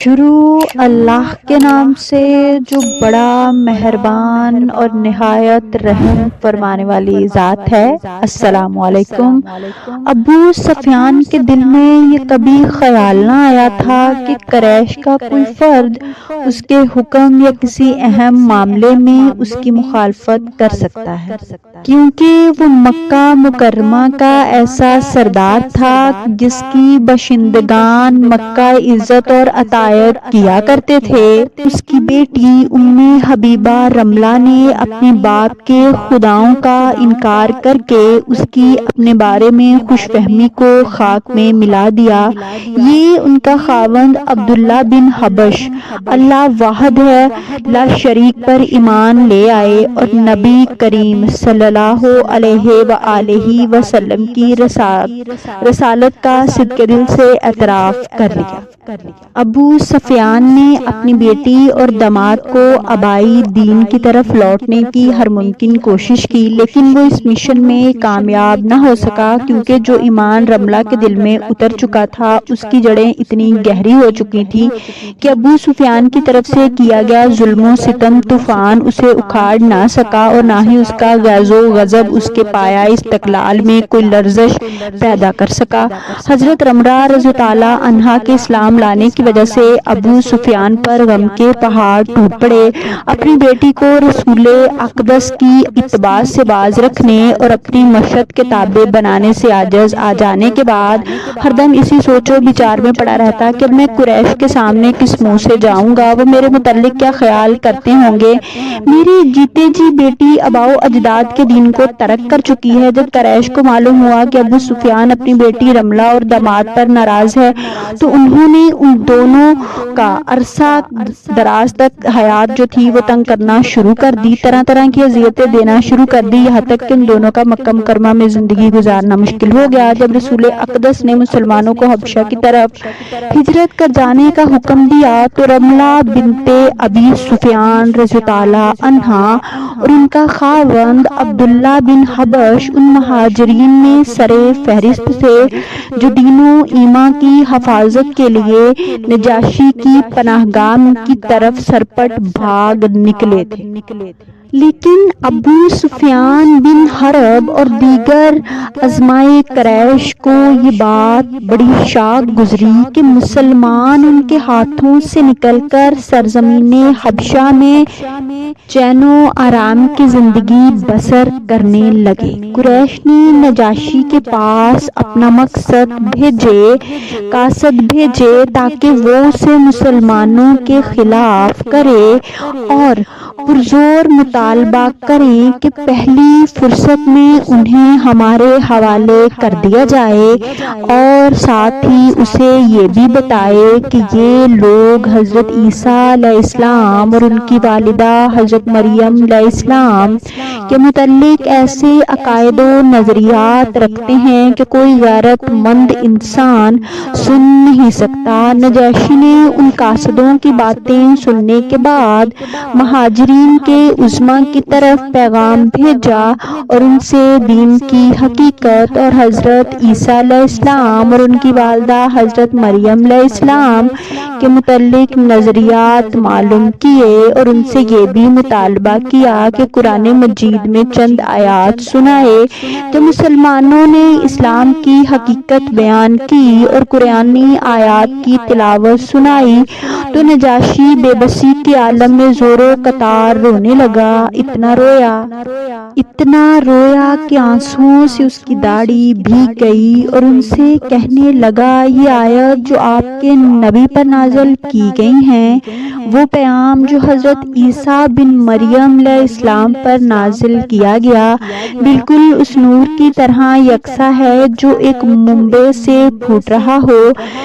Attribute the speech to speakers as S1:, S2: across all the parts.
S1: شروع اللہ کے نام سے جو بڑا مہربان اور نہایت رحم فرمانے والی ذات ہے۔ السلام علیکم۔ ابو سفیان کے دل میں یہ کبھی خیال نہ آیا تھا کہ قریش کا کوئی فرد اس کے حکم یا کسی اہم معاملے میں اس کی مخالفت کر سکتا ہے، کیونکہ وہ مکہ مکرمہ کا ایسا سردار تھا جس کی باشندگان مکہ عزت اور عطایت کیا کرتے تھے۔ اس کی بیٹی ام حبیبہ رملہ نے اپنے باپ کے خداؤں کا انکار کر کے اس کی اپنے بارے میں خوش فہمی کو خاک میں ملا دیا۔ یہ ان کا خاوند عبداللہ بن حبش اللہ واحد ہے لا شریک پر ایمان لے آئے اور نبی کریم صلی اللہ علیہ وآلہ وسلم کی رسالت کا صدق دل سے اعتراف کر لیا۔ ابو سفیان نے اپنی بیٹی اور داماد کو آبائی دین کی طرف لوٹنے کی ہر ممکن کوشش کی، لیکن وہ اس مشن میں کامیاب نہ ہو سکا، کیونکہ جو ایمان رملہ کے دل میں اتر چکا تھا اس کی جڑیں اتنی گہری ہو چکی تھی کہ ابو سفیان کی طرف سے کیا گیا ظلم و ستم طوفان اسے اکھاڑ نہ سکا، اور نہ ہی اس کا غیظ و غضب اس کے پایہ استقلال میں کوئی لرزش پیدا کر سکا۔ حضرت رملہ رضی اللہ عنہا کے اسلام لانے کی وجہ سے ابو سفیان پر غم کے پہاڑ ٹوٹ پڑے۔ اپنی بیٹی کو رسول اقدس کی اتباع سے باز رکھنے اور اپنی مشرت کے تابع بنانے سے عاجز آ جانے کے بعد ہر دم اسی سوچ و بچار میں پڑا رہتا کہ اب میں قریش کے سامنے کس منہ سے جاؤں گا، وہ میرے متعلق کیا خیال کرتے ہوں گے۔ میری جیتے جی بیٹی آباء و اجداد کے دین کو ترک کر چکی ہے۔ جب قریش کو معلوم ہوا کہ ابو سفیان اپنی بیٹی رملہ اور داماد پر ناراض ہے تو انہوں نے ان دونوں کا عرصہ دراز تک حیات جو تھی وہ تنگ کرنا شروع کر دی، طرح طرح کی اذیتیں دینا شروع کر دی، یہاں تک کہ ان دونوں کا مکہ مکرمہ میں زندگی گزارنا مشکل ہو گیا۔ جب رسول اقدس نے مسلمانوں کو حبشہ کی طرف ہجرت کر جانے کا حکم دیا تو رملہ بنت ابی سفیان رضی اللہ عنہا اور ان کا خاوند عبداللہ بن حبش ان مہاجرین میں سر فہرست تھے جو دین و ایمان کی حفاظت کے لیے نجاشی کی پناہ گاہ کی طرف سرپٹ بھاگ نکلے تھے۔ لیکن ابو سفیان بن حرب اور دیگر عظمائے قریش کو یہ بات بڑی شاق گزری کہ مسلمان ان کے ہاتھوں سے نکل کر سرزمین حبشہ میں چین و آرام کی زندگی بسر کرنے لگے۔ قریش نے نجاشی کے پاس اپنا قاصد بھیجے تاکہ وہ اسے مسلمانوں کے خلاف کرے اور پرزور مطالبہ کریں کہ پہلی فرصت میں انہیں ہمارے حوالے کر دیا جائے، اور ساتھ ہی اسے یہ بھی بتائے کہ یہ لوگ حضرت عیسیٰ علیہ السلام اور ان کی والدہ حضرت مریم علیہ السلام کے متعلق ایسے عقائد و نظریات رکھتے ہیں کہ کوئی غیرت مند انسان سن نہیں سکتا۔ نجاشی نے ان قاصدوں کی باتیں سننے کے بعد مہاجرین کے عظما کی طرف پیغام بھیجا اور ان سے دین کی حقیقت اور حضرت عیسیٰ علیہ السلام اور ان کی والدہ حضرت مریم علیہ السلام کے متعلق نظریات معلوم کیے، اور ان سے یہ بھی مطالبہ کیا کہ قرآن مجید میں چند آیات سنائے۔ جب مسلمانوں نے اسلام کی حقیقت بیان کی اور قرآنی آیات کی تلاوت سنائی تو نجاشی بے بسی کے عالم میں زور و قطار رونے لگا۔ اتنا رویا کہ آنسوؤں سے اس کی داڑھی بھیگ گئی، اور ان سے کہنے لگا یہ آیت جو آپ کے نبی پر نازل کی گئی ہیں وہ پیام جو حضرت عیسیٰ بن مریم علیہ السلام پر نازل کیا گیا بالکل اس نور کی طرح یکساں ہے جو ایک منبع سے پھوٹ رہا ہو۔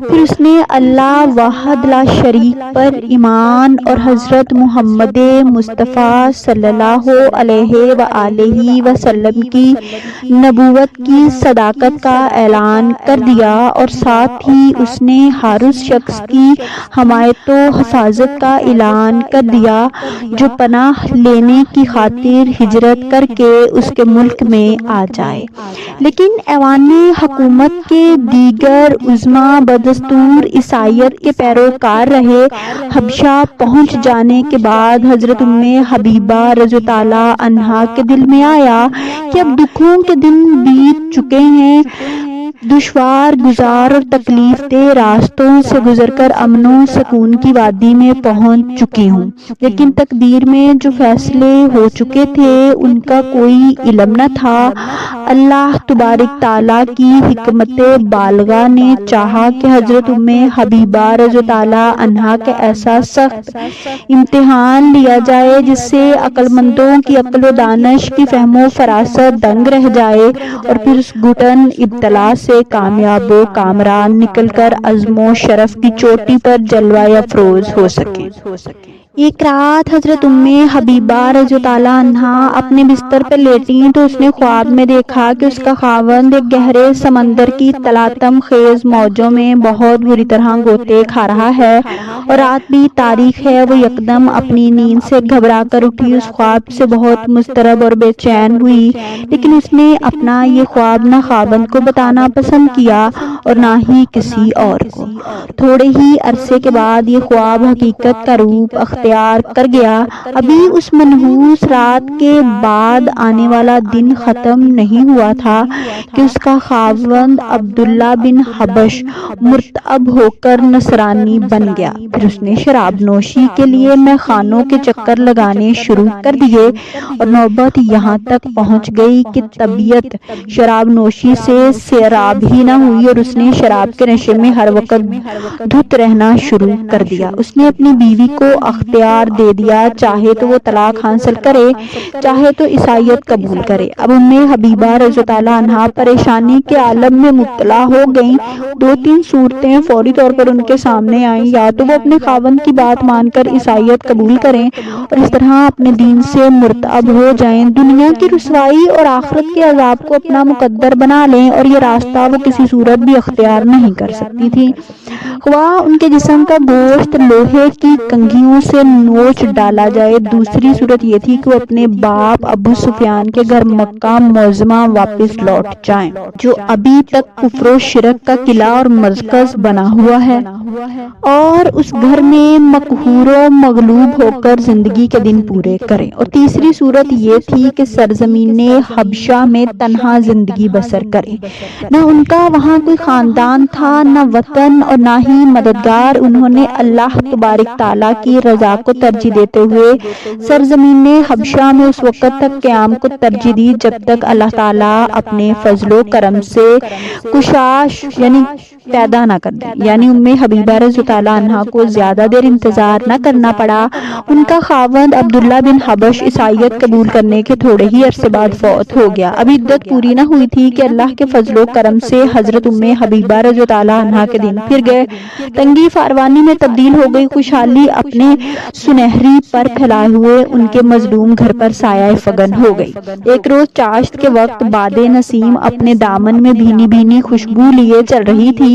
S1: پھر اس نے اللہ واحد لا شریک پر ایمان اور حضرت محمد مصطفیٰ صلی اللہ علیہ وآلہ وسلم کی نبوت کی صداقت کا اعلان کر دیا، اور ساتھ ہی اس نے ہر اس شخص کی حمایت و حفاظت کا اعلان کر دیا جو پناہ لینے کی خاطر ہجرت کر کے اس کے ملک میں آ جائے۔ لیکن ایوان حکومت کے دیگر عظما بدستور عیسائیت کے پیروکار رہے رہے۔ حبشہ پہنچ جانے کے بعد حضرت ام حبیبہ رضی اللہ عنہا کے دل میں آیا کہ اب دکھوں کے دن بیت چکے ہیں، دشوار گزار اور تکلیف دہ راستوں سے گزر کر امن و سکون کی وادی میں پہنچ چکی ہوں، لیکن تقدیر میں جو فیصلے ہو چکے تھے ان کا کوئی علم نہ تھا۔ اللہ تبارک تعالیٰ کی حکمت بالغہ نے چاہا کہ حضرت ام حبیبہ رضی اللہ عنہا کا ایسا سخت امتحان لیا جائے جس سے عقل مندوں کی عقل و دانش کی فہم و فراست دنگ رہ جائے، اور پھر اس گھٹن ابتلا سے کامیاب و کامران نکل کر عزم و شرف کی چوٹی پر جلوہ افروز ہو سکے۔ ایک رات حضرت ام حبیبہ رضی اللہ عنہا اپنے بستر پر لیٹیں تو اس نے خواب میں دیکھا کہ اس کا خاوند ایک گہرے سمندر کی تلاطم خیز موجوں میں بہت بری طرح گوتے کھا رہا ہے، اور رات بھی تاریک ہے۔ وہ یکدم اپنی نیند سے گھبرا کر اٹھی، اس خواب سے بہت مضطرب اور بے چین ہوئی، لیکن اس نے اپنا یہ خواب نہ خاوند کو بتانا پسند کیا اور نہ ہی کسی اور کو۔ تھوڑے ہی عرصے کے بعد یہ خواب حقیقت کا روپ اختیار کر گیا۔ ابھی اس منحوس رات کے بعد آنے والا دن ختم نہیں ہوا تھا کہ اس کا خاوند عبداللہ بن حبش مرتعب ہو کر نصرانی بن گیا۔ پھر اس نے شراب نوشی کے لیے میں خانوں کے چکر لگانے شروع کر دیے، اور نوبت یہاں تک پہنچ گئی کہ طبیعت شراب نوشی سے سیراب ہی نہ ہوئی، اور اس نے شراب کے نشے میں ہر وقت دھت رہنا شروع کر دیا۔ اس نے اپنی بیوی کو اختیار دے دیا، چاہے تو وہ طلاق حاصل کرے، چاہے تو عیسائیت قبول کرے۔ اب ام حبیبہ رضی اللہ عنہا پریشانی کے عالم میں مبتلا ہو گئیں۔ دو تین صورتیں فوری طور پر ان کے سامنے آئیں، یا تو وہ اپنے خاوند کی بات مان کر عیسائیت قبول کریں اور اس طرح اپنے دین سے مرتعب ہو جائیں، دنیا کی رسوائی اور آخرت کے عذاب کو اپنا مقدر بنا لیں، اور یہ راستہ وہ کسی صورت بھی اختیار نہیں کر سکتی تھی، خواہ ان کے جسم کا گوشت لوہے کی کنگھیوں سے نوچ ڈالا جائے۔ دوسری صورت یہ تھی کہ وہ اپنے باپ ابو سفیان کے گھر مکہ معظمہ واپس لوٹ جائیں، جو ابھی تک کفر و شرک کا قلعہ اور مرکز بنا ہوا ہے، اور اس گھر میں مقہور و مغلوب ہو کر زندگی کے دن پورے کریں۔ اور تیسری صورت یہ تھی کہ سرزمین حبشہ میں تنہا زندگی بسر کریں، نہ ان کا وہاں کوئی خاندان تھا، نہ وطن اور نہ ہی مددگار۔ انہوں نے اللہ تبارک تعالیٰ کی رضا کو ترجیح دیتے ہوئے سرزمین حبشہ میں اس وقت تک قیام کو ترجیح دی جب تک اللہ تعالیٰ اپنے فضل و کرم سے کشاش یعنی پیدا نہ کر دے، یعنی ام حبیبہ رضی اللہ عنہا کو زیادہ دیر انتظار نہ کرنا پڑا۔ ان کا خاوند عبداللہ بن حبش عیسائیت قبول کرنے کے تھوڑے ہی عرصے بعد فوت ہو گیا۔ ابھی عدت پوری نہ ہوئی تھی کہ اللہ کے فضل و کرم سے حضرت ام حبیبہ رضی اللہ عنہا کے دن پھر گئے، تنگی فاروانی میں تبدیل ہو گئی، خوشحالی اپنے سنہری پر پھیلائے ہوئے ان کے مظلوم گھر پر سایہ فگن ہو گئی۔ ایک روز چاشت کے وقت باد نسیم اپنے دامن میں بھینی بھینی خوشبو لیے چل رہی تھی،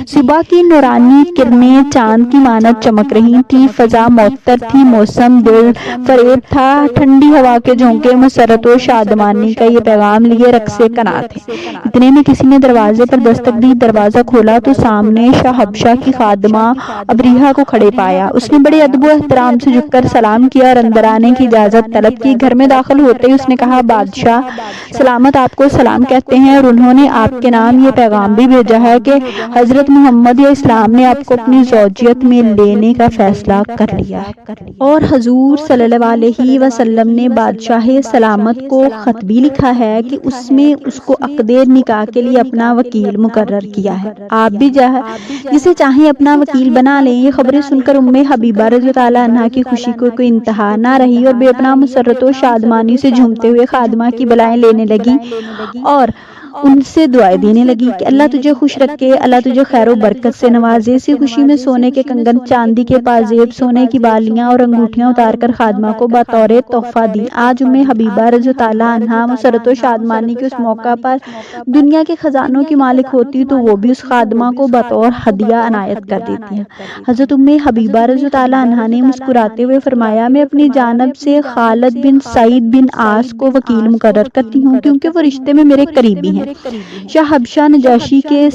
S1: صبح کی نورانی کرنیں چاند کی مانند چمک رہی تھی، فضا معطر تھی، موسم دل فریب تھا، ٹھنڈی ہوا کے جھونکے مسرت و شادمانی کا یہ پیغام لیے رقص کناں تھے۔ اتنے میں کسی نے دروازے پر دستک دی، دروازہ کھولا تو سامنے شاہ حبشہ کی خادمہ ابریحہ کو کھڑے پایا۔ اس نے بڑے ادب و احترام سے جھک کر سلام کیا اور اندر آنے کی اجازت طلب کی۔ گھر میں داخل ہوتے ہی اس نے کہا، بادشاہ سلامت آپ کو سلام کہتے ہیں، اور انہوں نے آپ کے نام یہ پیغام بھی بھیجا ہے کہ حضرت محمد اسلام نے آپ کو اپنی زوجیت میں لینے کا فیصلہ کر لیا ہے، اور حضور صلی اللہ علیہ وسلم نے بادشاہ سلامت کو خط بھی لکھا ہے کہ اس میں اس کو عقد نکاح کے لیے اپنا وکیل مقرر کیا ہے، آپ بھی جسے چاہیں اپنا وکیل بنا لیں۔ یہ خبریں سن کر ام حبیبہ رضی اللہ عنہا کی خوشی کو کوئی انتہا نہ رہی، اور بے پناہ مسرت و شادمانی سے جھومتے ہوئے خادمہ کی بلائیں لینے لگی اور ان سے دعائیں دینے لگی کہ اللہ تجھے خوش رکھے، اللہ تجھے خیر و برکت سے نوازے۔ اسی خوشی میں سونے کے کنگن، چاندی کے پازیب، سونے کی بالیاں اور انگوٹھیاں اتار کر خادمہ کو بطور تحفہ دی۔ آج ام حبیبہ رضی اللہ عنہا مسرت و شادمانی کے اس موقع پر دنیا کے خزانوں کی مالک ہوتی تو وہ بھی اس خادمہ کو بطور ہدیہ عنایت کر دیتی ہیں۔ حضرت ام حبیبہ رضی اللہ عنہا نے مسکراتے ہوئے فرمایا، میں اپنی جانب سے خالد بن سعید بن عاص کو وکیل مقرر کرتی ہوں، کیونکہ وہ رشتے میں میرے قریبی ہیں۔ ہیں۔ شاہ حبشہ نجاشی کے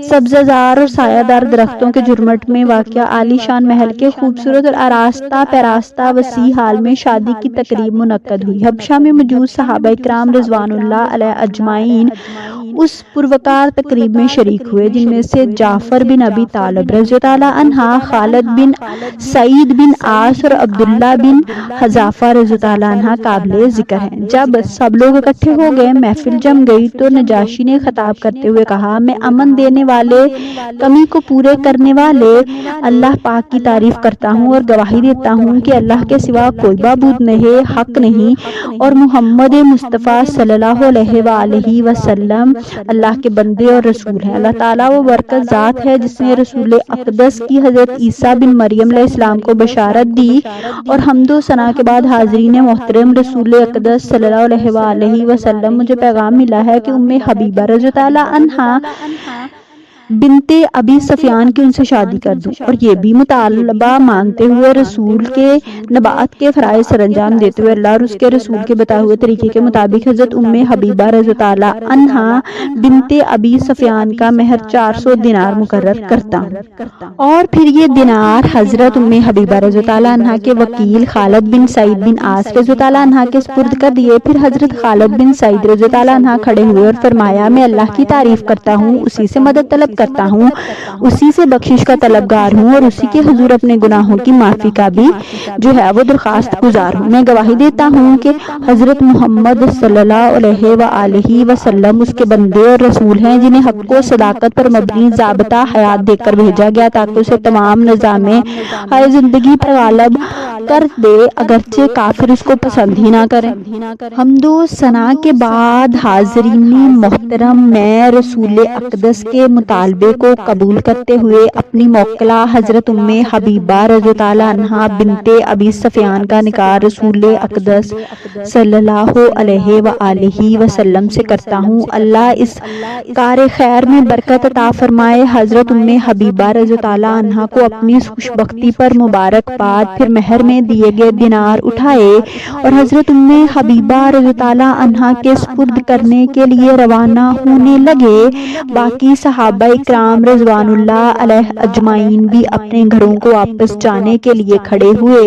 S1: سبززار اور سایہ دار درختوں کے جھرمٹ میں واقع عالی شان محل کے خوبصورت اور آراستہ پیراستہ وسیع ہال میں شادی کی تقریب منعقد ہوئی۔ حبشہ میں موجود صحابہ کرام رضوان اللہ علیہ اجمعین اس پروقار تقریب میں شریک ہوئے، جن میں سے جعفر بن ابی طالب رضی اللہ عنہ، خالد بن سعید بن عاص اور عبداللہ بن حذافہ رضی اللہ عنہ قابل ذکر ہیں۔ جب سب لوگ اکٹھے ہو گئے، محفل جم گئی، تو نجاشی نے خطاب کرتے ہوئے کہا، میں امن دینے والے، کمی کو پورے کرنے والے اللہ پاک کی تعریف کرتا ہوں اور گواہی دیتا ہوں کہ اللہ کے سوا کوئی معبود نہیں، حق نہیں، اور محمد مصطفیٰ صلی اللہ علیہ وآلہ وسلم اللہ کے بندے اور رسول ہیں۔ اللہ تعالیٰ وہ برکت ذات ہے جس نے رسول اقدس کی حضرت عیسیٰ بن مریم علیہ السلام کو بشارت دی، اور حمد و ثنا کے بعد حاضرین محترم، رسول اقدس صلی اللہ علیہ وآلہ وسلم مجھے پیغام ملا ہے کہ ام حبیبہ رضی اللہ عنہا بنت ابی سفیان کی ان سے شادی کر دوں، اور یہ بھی مطالبہ مانتے ہوئے رسول کے نبوت کے فرائض سر انجام دیتے ہوئے اللہ اور اس کے رسول کے بتائے ہوئے طریقے کے مطابق حضرت ام حبیبہ رضی اللہ عنہا بنت ابی سفیان کا مہر 400 دینار مقرر کرتا ہوں، اور پھر یہ دینار حضرت ام حبیبہ رضی اللہ عنہا کے وکیل خالد بن سعید بن عاص رضی اللہ عنہ کے سپرد کر دیے۔ پھر حضرت خالد بن سعید رضی اللہ عنہ کھڑے ہوئے اور فرمایا، میں اللہ کی تعریف کرتا ہوں، اسی سے مدد طلب کرتا ہوں، اسی سے بخشش کا طلبگار ہوں، اور اسی کے حضور اپنے گناہوں کی معافی کا بھی جو ہے وہ درخواست گزار ہوں۔ میں گواہی دیتا ہوں کہ حضرت محمد صلی اللہ علیہ وآلہ وسلم اس کے بندے اور رسول ہیں، جنہیں حق و صداقت پر مبنی ضابطہ حیات دے کر بھیجا گیا تاکہ اسے تمام نظام ہائے زندگی پر غالب کر دے، اگرچہ کافر اس کو پسند ہی نہ کریں۔ حمد و ثنا کے بعد حاضرین محترم، میں رسول اقدس کے مطالبے کو قبول کرتے ہوئے اپنی موکلہ حضرت ام حبیبہ رضی اللہ عنہا بنت ابی سفیان کا نکاح رسول اقدس صلی اللہ علیہ وآلہ وسلم سے کرتا ہوں۔ اللہ اس کار خیر میں برکت عطا فرمائے۔ حضرت ام حبیبہ رضی اللہ عنہا کو اپنی اس خوش بختی پر مبارکباد، پھر مہر میں دیے گئے دینار اٹھائے اور حضرت ام حبیبہ رضی اللہ عنہا کے سپرد کرنے کے لیے روانہ ہونے لگے۔ باقی صحابہ اکرام رضوان اللہ علیہ اجمعین بھی اپنے گھروں کو واپس جانے کے لیے کھڑے ہوئے۔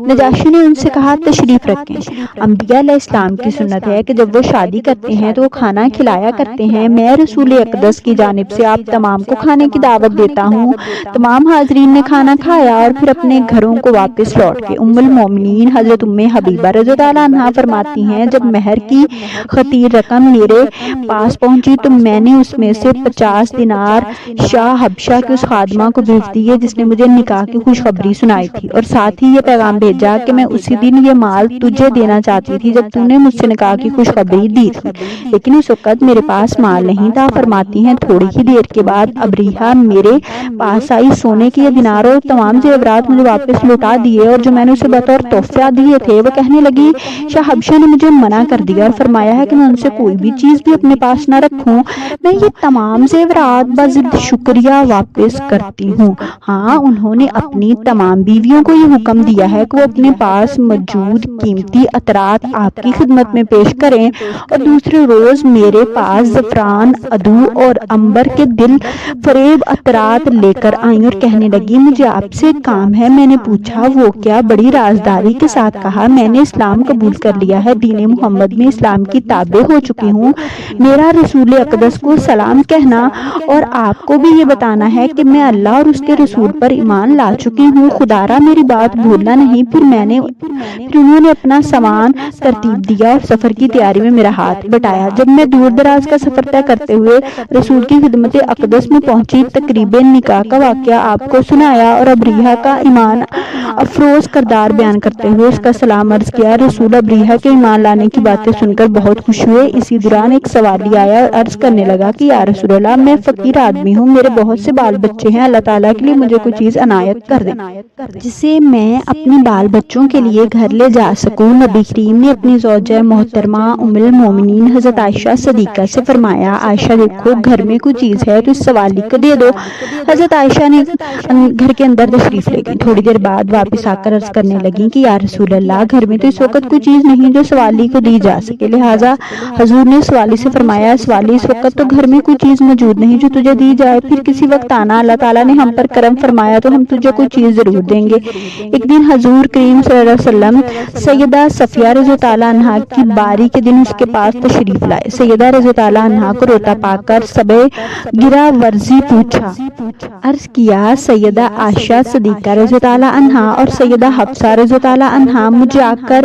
S1: نجاشی نے ان سے کہا، تشریف رکھیں۔ انبیاء علیہ السلام کی سنت ہے کہ جب وہ شادی کرتے ہیں تو وہ کھانا کھلایا کرتے ہیں۔ میں رسول اقدس کی جانب سے آپ تمام کو کھانے کی دعوت دیتا ہوں۔ تمام حاضرین نے کھانا کھایا اور پھر اپنے گھروں کو واپس لوٹ گئے۔ ام المومنین حضرت ام حبیبہ رضی اللہ عنہا فرماتی ہیں، جب مہر کی خطیر رقم میرے پاس پہنچی تو میں نے اس میں سے 50 دینار شاہ حبشہ کی اس خادمہ کو بھیج دیے جس نے مجھے نکاح کی خوشخبری سنائی تھی، اور ساتھ ہی یہ پیغام بھیجا کہ میں اسی دن یہ مال تجھے دینا چاہتی تھی جب تو نے مجھ سے نکاح کی خوشخبری دی تھی، لیکن اس وقت میرے پاس مال نہیں تھا۔ فرماتی ہیں، تھوڑی ہی دیر کے بعد ابریحہ میرے پاس آئی، سونے کے یہ دینار اور تمام زیورات مجھے واپس لوٹا دیے، اور جو میں نے اسے بطور تحفہ دیے تھے وہ کہنے لگی، شاہ حبشہ نے مجھے منع کر دیا اور فرمایا ہے کہ میں ان سے کوئی بھی چیز بھی اپنے پاس نہ رکھوں، میں یہ تمام زیورات بضد شکریہ واپس کرتی ہوں۔ ہاں، انہوں نے اپنی تمام بیویوں کو یہ حکم دیا ہے کہ وہ اپنے پاس موجود قیمتی عطرات آپ کی خدمت میں پیش کریں، اور دوسرے روز میرے پاس زعفران، ادو اور عنبر کے دل فریب عطرات لے کر آئیں اور کہنے لگی، مجھے آپ سے کام ہے۔ میں نے پوچھا، وہ کیا؟ بڑی رازداری کے ساتھ کہا، میں نے اسلام قبول کر لیا ہے، دین محمد میں اسلام کی تابع ہو چکی ہوں۔ میرا رسول اقدس کو سلام کہنا اور آپ کو بھی یہ بتانا ہے کہ میں اللہ اور اس کے رسول پر ایمان لا چکی ہوں، خدا را میری بات بھولنا نہیں۔ پھر انہوں نے اپنا سامان ترتیب دیا اور سفر کی تیاری میں میرا ہاتھ بٹایا۔ جب میں دور دراز کا سفر طے کرتے ہوئے رسول کی خدمت اقدس میں پہنچی، تقریب نکاح کا واقعہ آپ کو سنایا اور ابریحہ کا ایمان افروز کردار بیان کرتے ہوئے اس کا سلام عرض کیا۔ رسول ابریحہ کے ایمان لانے کی باتیں سن کر بہت خوش ہوئے۔ اسی دوران ایک سوالی آیا اور عرض کرنے لگا کہ یا رسول اللہ، میں فقیر فقیر آدمی ہوں، میرے بہت سے بال بچے ہیں، اللہ تعالیٰ کے لیے مجھے کوئی چیز عنایت کر دیں جسے میں اپنے بال بچوں کے لیے گھر لے جا سکوں۔ نبی کریم نے اپنی زوجہ محترمہ ام المومنین حضرت عائشہ صدیقہ سے فرمایا، عائشہ دیکھو گھر میں کوئی چیز ہے تو اس سوالی کو دے دو۔ حضرت عائشہ نے گھر کے اندر تشریف لے گئی، تھوڑی دیر بعد واپس آ کر عرض کرنے لگی کہ یا رسول اللہ، گھر میں تو اس وقت کوئی چیز نہیں جو سوالی کو دی جا سکے، لہٰذا حضور نے سوالی سے فرمایا، سوالی اس وقت تو گھر میں کوئی چیز موجود نہیں جو تجھے دی جائے، پھر کسی وقت آنا، اللہ تعالیٰ نے ہم پر کرم فرمایا تو ہم تجھے کوئی چیز ضرور دیں گے۔ ایک دن حضور کریم صلی اللہ علیہ وسلم سیدہ صفیہ رضی اللہ تعالیٰ عنہا کی باری کے دن اس کے پاس تشریف لائے۔ سیدہ رضی اللہ تعالیٰ عنہا کو روتا پا کر سبے گرا ورزی پوچھا، عرض کیا سیدہ عائشہ صدیقہ رضی اللہ تعالیٰ عنہا اور سیدہ حفصہ رضی اللہ تعالیٰ عنہا مجھے آ کر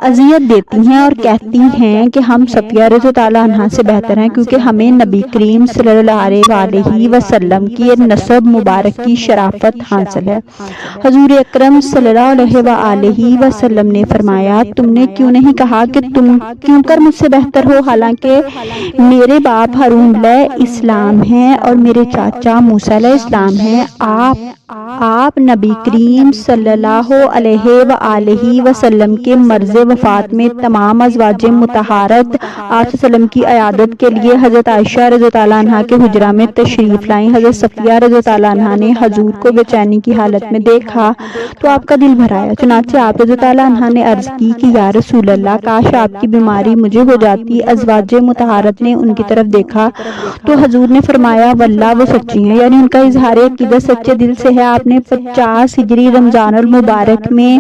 S1: اذیت دیتی ہیں اور کہتی ہیں کہ ہم صفیہ رضی اللہ تعالیٰ عنہا سے بہتر ہیں کیونکہ ہمیں نبی کریم صلی اللہ علیہ وسلم کی نسب مبارک کی شرافت حاصل ہے۔ حضور اکرم صلی اللہ علیہ وسلم نے فرمایا، تم نے کیوں نہیں کہا کہ تم کیوں کر مجھ سے بہتر ہو، حالانکہ میرے باپ ہارون علیہ السلام ہیں اور میرے چاچا موسیٰ علیہ السلام ہیں۔ آپ نبی کریم صلی اللہ علیہ وآلہ وسلم کے مرض وفات میں تمام ازواج مطہرات آپ وسلم کی عیادت کے لیے حضرت عائشہ رضی اللہ عنہا کے حجرہ میں تشریف لائیں۔ حضرت صفیہ رضی اللہ عنہا نے حضور کو بے چینی کی حالت میں دیکھا تو آپ کا دل بھر آیا، چنانچہ آپ رضی اللہ عنہا نے عرض کی کہ یا رسول اللہ، کاش آپ کی بیماری مجھے ہو جاتی۔ ازواج مطہرات نے ان کی طرف دیکھا تو حضور نے فرمایا، واللہ وہ سچی ہیں، یعنی ان کا اظہار عقیدت سچے دل سے ہے۔ آپ نے 50 ہجری رمضان المبارک میں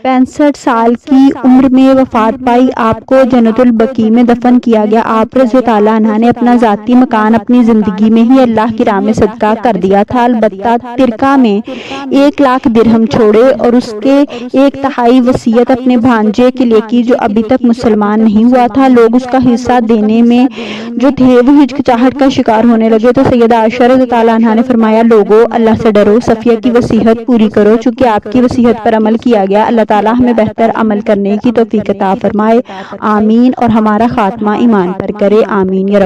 S1: 65 سال کی عمر میں وفات پائی۔ آپ کو جنت البقیع میں دفن کیا گیا۔ آپ رضی اللہ عنہ نے اپنا ذاتی مکان اپنی زندگی میں ہی اللہ کی راہ میں صدقہ کر دیا تھا، البتہ ترکہ میں 1 لاکھ درہم چھوڑے اور اس کے 1/3 وصیت اپنے بھانجے کے لیے کی جو ابھی تک مسلمان نہیں ہوا تھا۔ لوگ اس کا حصہ دینے میں جو تھے وہ ہچکچاہٹ کا شکار ہونے لگے تو سیدہ عائشہ رضی اللہ عنہا نے فرمایا، لوگو اللہ سے ڈرو، صفیہ کی وصیت پوری کرو، چونکہ آپ کی وصیت پر عمل کیا گیا۔ اللہ تعالیٰ ہمیں بہتر عمل کرنے کی توفیق عطا فرمائے، آمین، اور ہمارا خاتمہ ایمان پر کرے، آمین یا رب۔